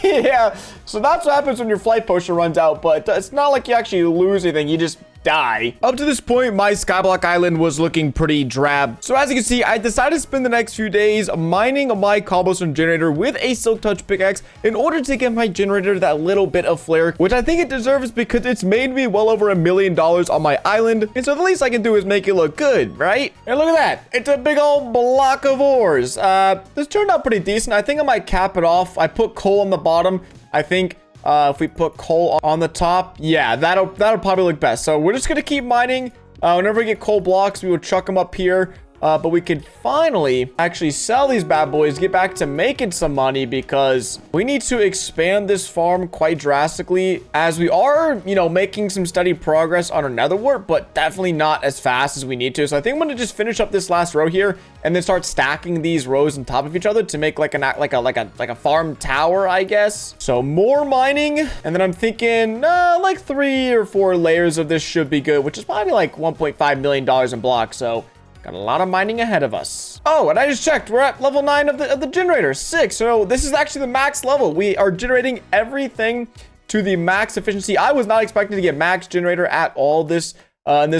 Yeah, so that's what happens when your flight potion runs out, but it's not like you actually lose anything. You just die. Up to this point, my Skyblock island was looking pretty drab. So as you can see, I decided to spend the next few days mining my cobblestone generator with a silk touch pickaxe in order to give my generator that little bit of flair, which I think it deserves because it's made me well over $1 million on my island. And so the least I can do is make it look good, right? And look at that. It's a big old block of ores. This turned out pretty decent. I think I might cap it off. I put coal on the bottom. I think if we put coal on the top, yeah, that'll probably look best. So we're just gonna keep mining. Whenever we get coal blocks, we will chuck them up here. But we could finally actually sell these bad boys, get back to making some money, because we need to expand this farm quite drastically, as we are, you know, making some steady progress on our nether wart, but definitely not as fast as we need to. So I think I'm gonna just finish up this last row here and then start stacking these rows on top of each other to make like a farm tower, I guess. So more mining, and then I'm thinking like 3 or 4 layers of this should be good, which is probably like $1.5 million in blocks. So got a lot of mining ahead of us. Oh, and I just checked. We're at level 9 of the generator. 6. So this is actually the max level. We are generating everything to the max efficiency. I was not expecting to get max generator at all in this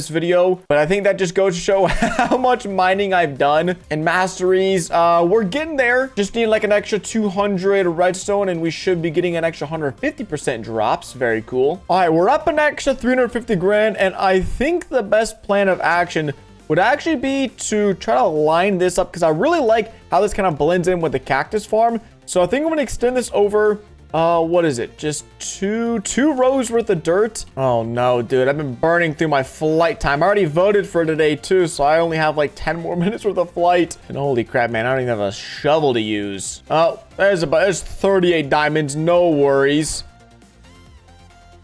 video, but I think that just goes to show how much mining I've done and masteries. We're getting there. Just need like an extra 200 redstone, and we should be getting an extra 150% drops. Very cool. All right, we're up an extra 350 grand, and I think the best plan of action would actually be to try to line this up, because I really like how this kind of blends in with the cactus farm. So I think I'm going to extend this over, what is it? Just two rows worth of dirt. Oh no, dude, I've been burning through my flight time. I already voted for today too, so I only have like 10 more minutes worth of flight. And holy crap, man, I don't even have a shovel to use. Oh, there's 38 diamonds. No worries.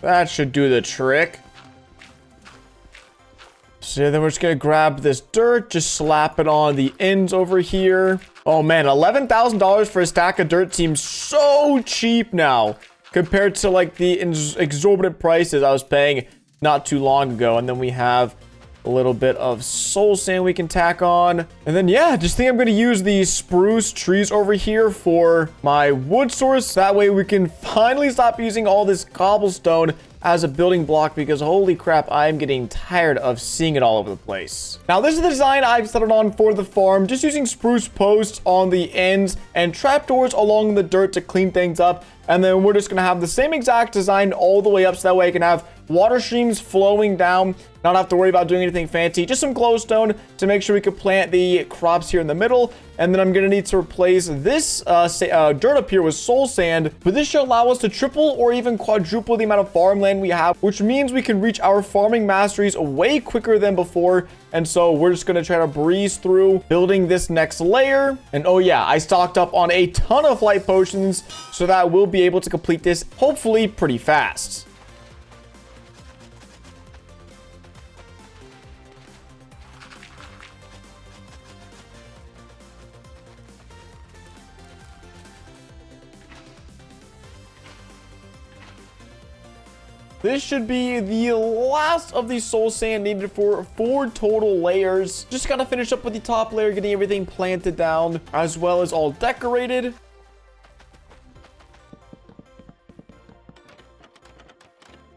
That should do the trick. So then we're just gonna grab this dirt, just slap it on the ends over here. Oh man, $11,000 for a stack of dirt seems so cheap now. compared to like the exorbitant prices I was paying not too long ago. And then we have a little bit of soul sand we can tack on. And then, yeah, just think I'm going to use these spruce trees over here for my wood source. That way we can finally stop using all this cobblestone as a building block, because holy crap, I'm getting tired of seeing it all over the place. Now, this is the design I've settled on for the farm, just using spruce posts on the ends and trapdoors along the dirt to clean things up. And then we're just going to have the same exact design all the way up, so that way I can have water streams flowing down, not have to worry about doing anything fancy, just some glowstone to make sure we can plant the crops here in the middle. And then I'm going to need to replace this dirt up here with soul sand, but this should allow us to triple or even quadruple the amount of farmland we have, which means we can reach our farming masteries way quicker than before. And so we're just going to try to breeze through building this next layer. And oh yeah, I stocked up on a ton of light potions, so that we'll be able to complete this hopefully pretty fast. This should be the last of the soul sand needed for 4 total layers. Just gotta finish up with the top layer, getting everything planted down, as well as all decorated.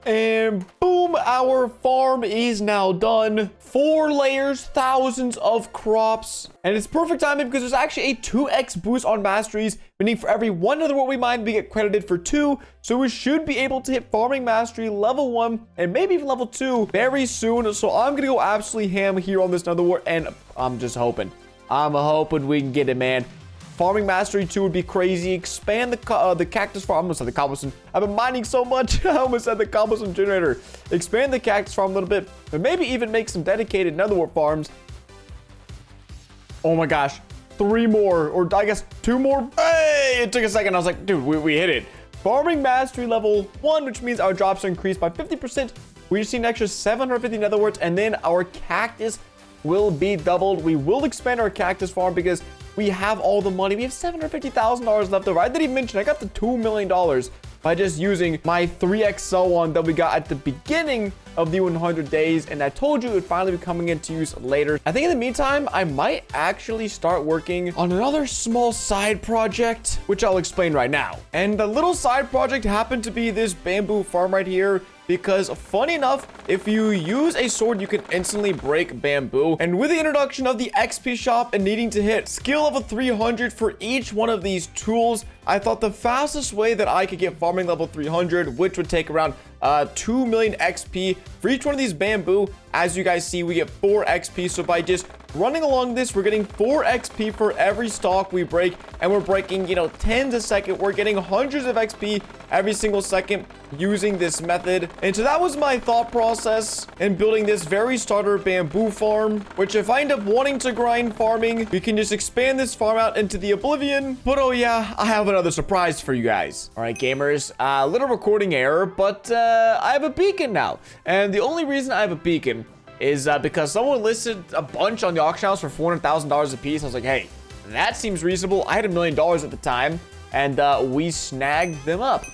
And boom, our farm is now done. 4 layers, thousands of crops. And it's perfect timing because there's actually a 2x boost on masteries, meaning for every 1 netherwort we mine, we get credited for 2. So we should be able to hit farming mastery level 1 and maybe even level 2 very soon. So I'm going to go absolutely ham here on this netherwort, and I'm just hoping. I'm hoping we can get it, man. Farming mastery 2 would be crazy. Expand the cactus farm. I almost said the cobblestone. I've been mining so much. I almost said the cobblestone generator. Expand the cactus farm a little bit, and maybe even make some dedicated netherwort farms. Oh my gosh, 3 more, or I guess 2 more. Hey, it took a second. I was like, dude, we hit it. Farming mastery level 1, which means our drops are increased by 50%. We just need an extra 750 netherworts, and then our cactus will be doubled. We will expand our cactus farm because we have all the money. We have $750,000 left over. I didn't even mention I got the $2 million by just using my 3x sell one that we got at the beginning of the 100 days. And I told you it would finally be coming into use later. I think in the meantime, I might actually start working on another small side project, which I'll explain right now. And the little side project happened to be this bamboo farm right here. Because funny enough, if you use a sword, you can instantly break bamboo. And with the introduction of the XP shop and needing to hit skill level 300 for each one of these tools, I thought the fastest way that I could get farming level 300, which would take around 2 million XP for each one of these bamboo. As you guys see, we get 4 XP. So by just running along this, we're getting 4 XP for every stalk we break, and we're breaking, you know, tens a second. We're getting hundreds of XP every single second using this method. And so that was my thought process in building this very starter bamboo farm, which if I end up wanting to grind farming, we can just expand this farm out into the oblivion. But oh yeah, I have another surprise for you guys. All right, gamers, a little recording error, but I have a beacon now. And the only reason I have a beacon is because someone listed a bunch on the auction house for $400,000 a piece. I was like, hey, that seems reasonable. I had $1 million at the time, and we snagged them up.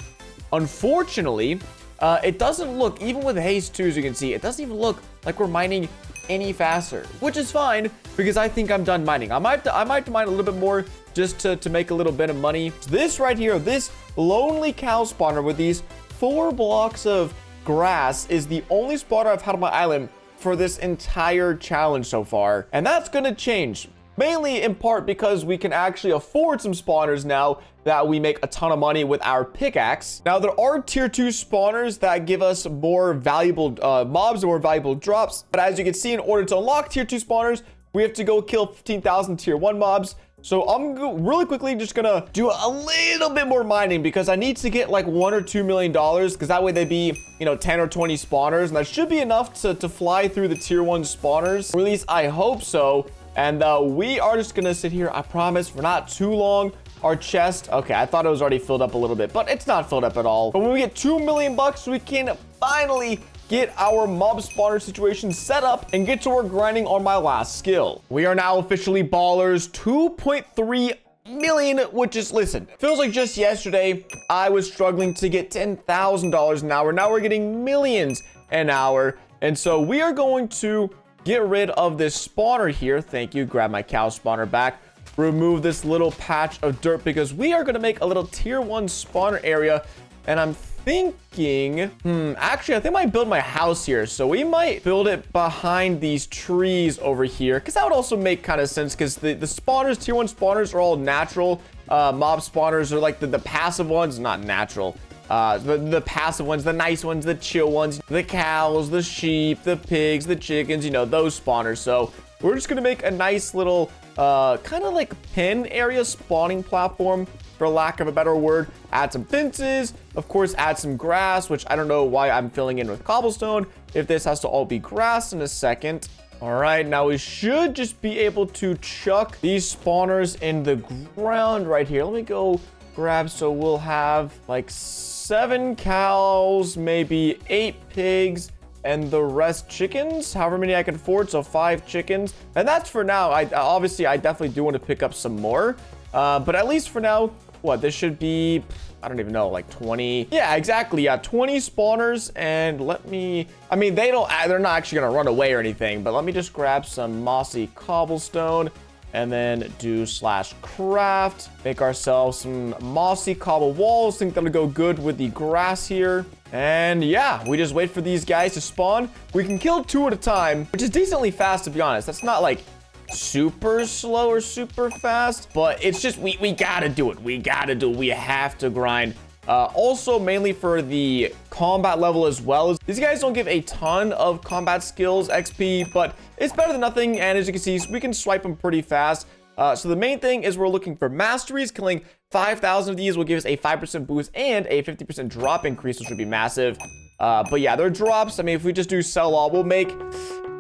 Unfortunately, it doesn't look, even with haste 2, as you can see, it doesn't even look like we're mining any faster, which is fine because I think I'm done mining. I might mine a little bit more just to make a little bit of money. So this right here, this lonely cow spawner with these 4 blocks of grass is the only spawner I've had on my island for this entire challenge so far. And that's gonna change, mainly in part because we can actually afford some spawners now that we make a ton of money with our pickaxe. Now, there are tier 2 spawners that give us more valuable mobs and more valuable drops. But as you can see, in order to unlock tier 2 spawners, we have to go kill 15,000 tier 1 mobs. So I'm really quickly just gonna do a little bit more mining because I need to get like $1 or $2 million, because that way they'd be, you know, 10 or 20 spawners, and that should be enough to fly through the tier 1 spawners, or at least I hope so. And we are just gonna sit here, I promise, for not too long. Our chest, okay, I thought it was already filled up a little bit, but it's not filled up at all. But when we get 2 million bucks, we can finally get our mob spawner situation set up and get to work grinding on my last skill. We are now officially ballers. 2.3 million, which is, listen, feels like just yesterday I was struggling to get $10,000 an hour. Now we're getting millions an hour. And so we are going to get rid of this spawner here. Thank you. Grab my cow spawner back. Remove this little patch of dirt because we are going to make a little tier 1 spawner area. And I'm thinking, actually, I think I might build my house here. So we might build it behind these trees over here, because that would also make kind of sense, because the spawners, tier 1 spawners, are all natural. Mob spawners are like the passive ones, not natural. The passive ones, the nice ones, the chill ones, the cows, the sheep, the pigs, the chickens, you know, those spawners. So we're just going to make a nice little kind of like pen area spawning platform, for lack of a better word. Add some fences, of course, add some grass, which I don't know why I'm filling in with cobblestone if this has to all be grass in a second. All right, now we should just be able to chuck these spawners in the ground right here. Let me go grab, so we'll have like 7 cows, maybe 8 pigs, and the rest chickens, however many I can afford. So 5 chickens, and that's for now. I definitely do want to pick up some more, but at least for now, what this should be, I don't even know, like 20. Yeah, exactly. Yeah, 20 spawners. And let me, I mean, they're not actually gonna run away or anything, but let me just grab some mossy cobblestone and then do /craft, make ourselves some mossy cobble walls. Think that'll go good with the grass here. And yeah, we just wait for these guys to spawn. We can kill 2 at a time, which is decently fast, to be honest. That's not like super slow or super fast, but it's just we gotta do it. We have to grind. Also, mainly for the combat level as well. These guys don't give a ton of combat skills XP, but it's better than nothing. And as you can see, we can swipe them pretty fast. So the main thing is we're looking for masteries. Killing 5,000 of these will give us a 5% boost and a 50% drop increase, which would be massive. But yeah, they're drops. I mean, if we just do sell all, we'll make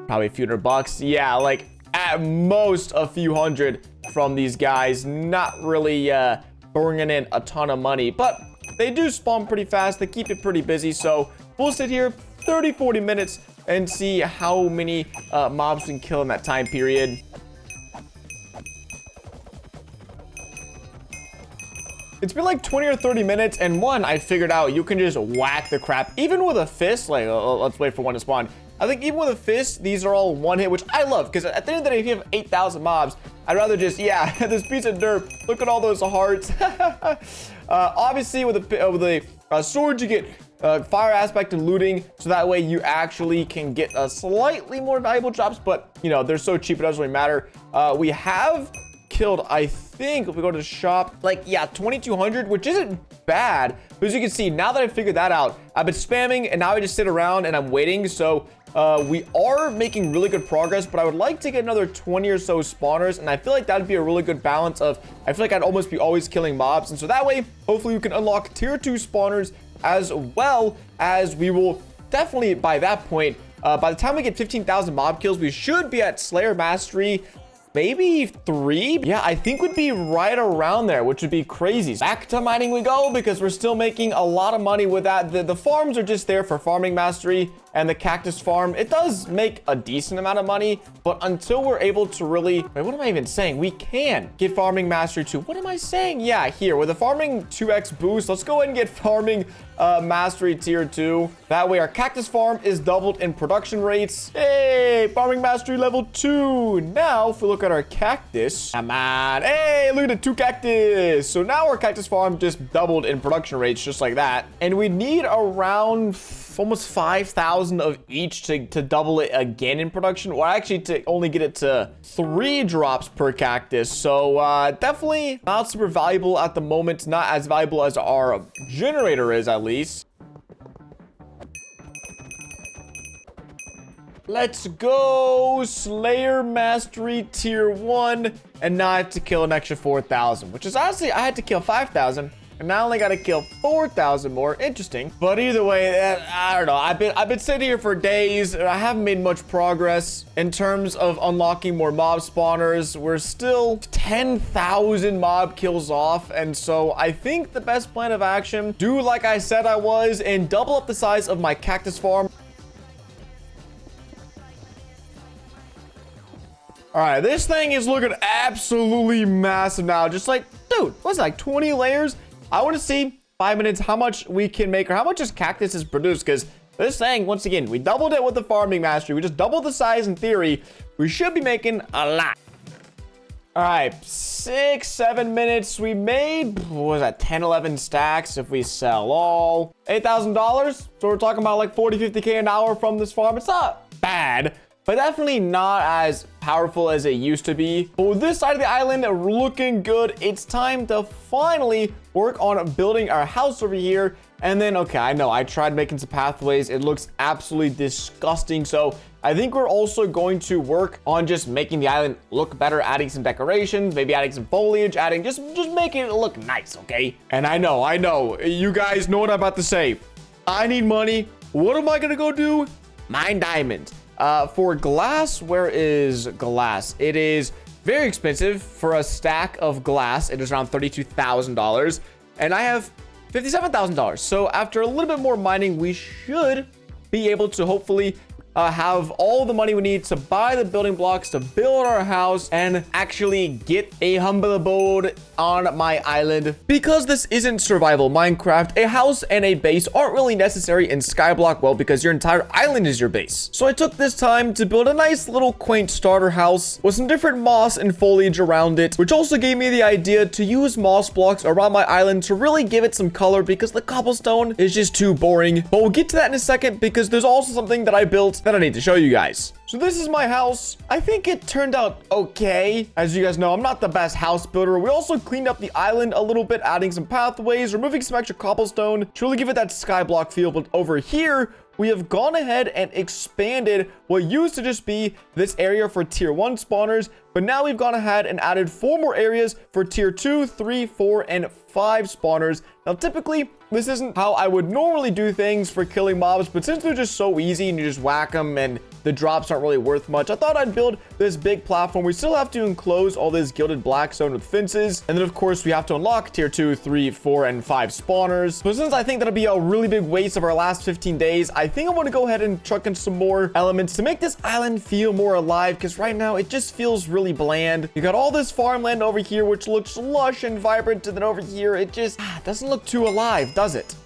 probably a few $100. Yeah, like at most a few hundred from these guys. Not really bringing in a ton of money, but they do spawn pretty fast. They keep it pretty busy. So we'll sit here 30-40 minutes and see how many mobs we can kill in that time period. It's been like 20 or 30 minutes, and I figured out you can just whack the crap even with a fist. Like, let's wait for one to spawn. I think even with a fist, these are all one hit, which I love, because at the end of the day, if you have 8,000 mobs, I'd rather just, yeah, this piece of dirt. Look at all those hearts. Obviously, with the sword, you get fire aspect and looting, so that way you actually can get slightly more valuable drops, but, you know, they're so cheap, it doesn't really matter. We have killed, I think, if we go to the shop, like, yeah, 2,200, which isn't bad. But as you can see, now that I figured that out, I've been spamming, and now I just sit around and I'm waiting. So we are making really good progress, but I would like to get another 20 or so spawners, and I feel like that'd be a really good balance of, I feel like I'd almost be always killing mobs, and so that way, hopefully we can unlock tier 2 spawners, as well as we will definitely, by that point, by the time we get 15,000 mob kills, we should be at Slayer Mastery, maybe 3. Yeah, I think would be right around there, which would be crazy. Back to mining we go, because we're still making a lot of money with that. The farms are just there for farming mastery, and the cactus farm, it does make a decent amount of money, but until we're able to really, wait, what am I even saying? We can get farming mastery too. What am I saying? Yeah, here with the farming 2x boost, let's go ahead and get farming mastery tier 2. That way our cactus farm is doubled in production rates. Hey, farming mastery level 2. Now if we look at our cactus, come on, hey, look at the 2 cactus. So now our cactus farm just doubled in production rates, just like that. And we need around almost 5,000 of each to double it again in production, or actually to only get it to 3 drops per cactus. So definitely not super valuable at the moment, not as valuable as our generator is, at least. Let's go, Slayer Mastery tier 1, and now I have to kill an extra 4,000, which is honestly, I had to kill 5,000. And now I only got to kill 4,000 more. Interesting. But either way, I don't know. I've been sitting here for days, and I haven't made much progress in terms of unlocking more mob spawners. We're still 10,000 mob kills off, and so I think the best plan of action, do like I said I was, and double up the size of my cactus farm. All right, this thing is looking absolutely massive now. Just like, dude, what's it, like 20 layers? I want to see 5 minutes how much we can make, or how much this cactus is produced, because this thing, once again, we doubled it with the farming mastery. We just doubled the size in theory. We should be making a lot. All right, 6, 7 minutes. We made, what was that, 10, 11 stacks if we sell all. $8,000. So we're talking about like 40, 50K an hour from this farm. It's not bad, but definitely not as powerful as it used to be. But with this side of the island looking good, it's time to finally work on building our house over here. And then, okay, I know I tried making some pathways. It looks absolutely disgusting. So I think we're also going to work on just making the island look better, adding some decorations, maybe adding some foliage, adding just making it look nice, okay? And I know, you guys know what I'm about to say. I need money. What am I gonna go do? Mine diamonds. For glass, where is glass? It is very expensive for a stack of glass. It is around $32,000, and I have $57,000. So after a little bit more mining, we should be able to hopefully have all the money we need to buy the building blocks to build our house and actually get a humble abode on my island. Because this isn't survival Minecraft, a house and a base aren't really necessary in Skyblock, well, because your entire island is your base. So I took this time to build a nice little quaint starter house with some different moss and foliage around it, which also gave me the idea to use moss blocks around my island to really give it some color, because the cobblestone is just too boring. But we'll get to that in a second, because there's also something that I built that I need to show you guys. So this is my house. I think it turned out okay. As you guys know, I'm not the best house builder. We also cleaned up the island a little bit, adding some pathways, removing some extra cobblestone to really give it that skyblock feel. But over here, we have gone ahead and expanded what used to just be this area for tier 1 spawners, but now we've gone ahead and added 4 more areas for tier 2, 3, 4, and 5 spawners. Now, typically, this isn't how I would normally do things for killing mobs, but since they're just so easy and you just whack them and the drops aren't really worth much, I thought I'd build this big platform. We still have to enclose all this gilded blackstone with fences. And then, of course, we have to unlock tier 2, 3, 4, and 5 spawners. But since I think that'll be a really big waste of our last 15 days, I think I want to go ahead and chuck in some more elements to make this island feel more alive, because right now it just feels really bland. You got all this farmland over here, which looks lush and vibrant, and then over here, it just doesn't look too alive, does it?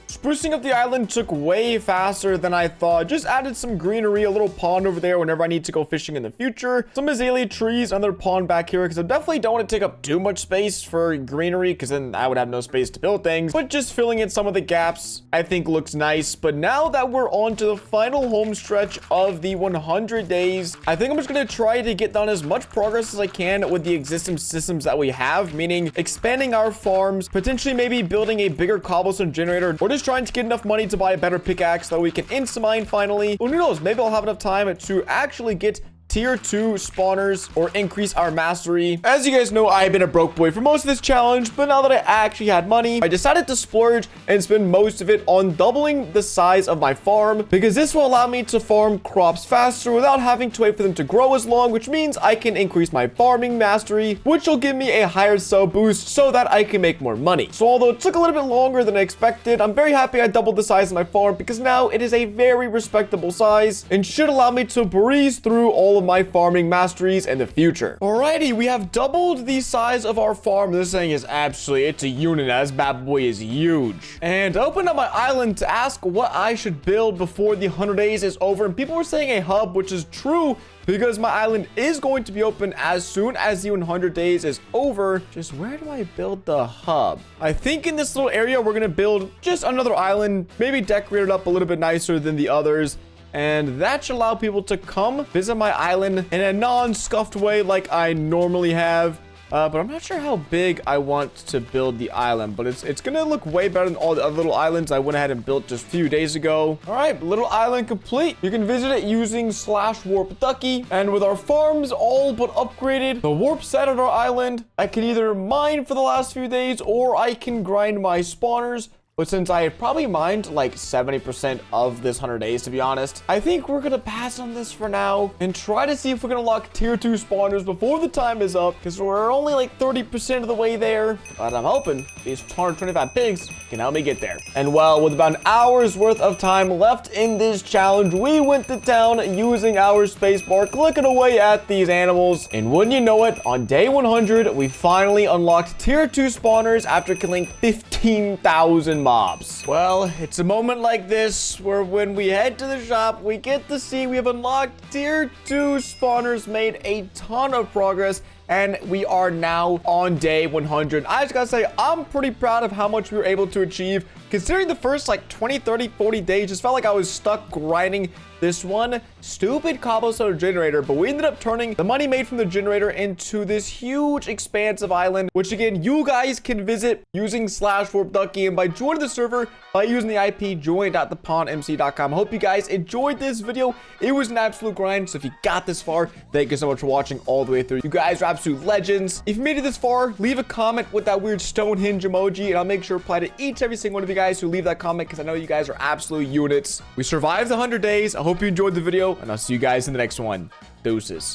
Sprucing up the island took way faster than I thought. Just added some greenery, a little pond over there whenever I need to go fishing in the future. Some azalea trees, another pond back here, because I definitely don't want to take up too much space for greenery, because then I would have no space to build things. But just filling in some of the gaps, I think looks nice. But now that we're on to the final home stretch of the 100 days, I think I'm just going to try to get done as much progress as I can with the existing systems that we have, meaning expanding our farms, potentially maybe building a bigger cobblestone generator, or just trying to get enough money to buy a better pickaxe so we can insta-mine finally. Well, who knows? Maybe I'll have enough time to actually get tier 2 spawners or increase our mastery. As you guys know, I've been a broke boy for most of this challenge, but now that I actually had money, I decided to splurge and spend most of it on doubling the size of my farm, because this will allow me to farm crops faster without having to wait for them to grow as long, which means I can increase my farming mastery, which will give me a higher sell boost so that I can make more money. So although it took a little bit longer than I expected, I'm very happy I doubled the size of my farm, because now it is a very respectable size and should allow me to breeze through all of my farming masteries in the future. Alrighty, we have doubled the size of our farm. This thing is absolutely, it's a unit. This bad boy is huge. And I opened up my island to ask what I should build before the 100 days is over. And people were saying a hub, which is true, because my island is going to be open as soon as the 100 days is over. Just where do I build the hub? I think in this little area, we're going to build just another island, maybe decorate it up a little bit nicer than the others. And that should allow people to come visit my island in a non-scuffed way like I normally have. But I'm not sure how big I want to build the island, but it's gonna look way better than all the other little islands I went ahead and built just a few days ago. All right, little island complete. You can visit it using /warp Ducky. And with our farms all but upgraded, the warp set on our island, I can either mine for the last few days, or I can grind my spawners But since I probably mined like 70% of this 100 days, to be honest, I think we're gonna pass on this for now and try to see if we can unlock tier 2 spawners before the time is up, because we're only like 30% of the way there. But I'm hoping these 125 pigs can help me get there. And well, with about an hour's worth of time left in this challenge, we went to town using our spacebar, clicking away at these animals. And wouldn't you know it, on day 100, we finally unlocked tier 2 spawners after killing 15,000 mobs. Well, it's a moment like this where when we head to the shop, we get to see we have unlocked tier 2 spawners, made a ton of progress, and we are now on day 100. I just gotta say, I'm pretty proud of how much we were able to achieve, considering the first like 20, 30, 40 days just felt like I was stuck grinding this one stupid cobblestone generator, but we ended up turning the money made from the generator into this huge expansive island, which again, you guys can visit using /warpducky, and by joining the server by using the IP join.thepondmc.com. I hope you guys enjoyed this video. It was an absolute grind, so if you got this far, thank you so much for watching all the way through. You guys are absolute legends. If you made it this far, leave a comment with that weird Stonehenge emoji, and I'll make sure to reply to each every single one of you guys who leave that comment, because I know you guys are absolute units. We survived the 100 days. I hope you enjoyed the video, and I'll see you guys in the next one. Deuces.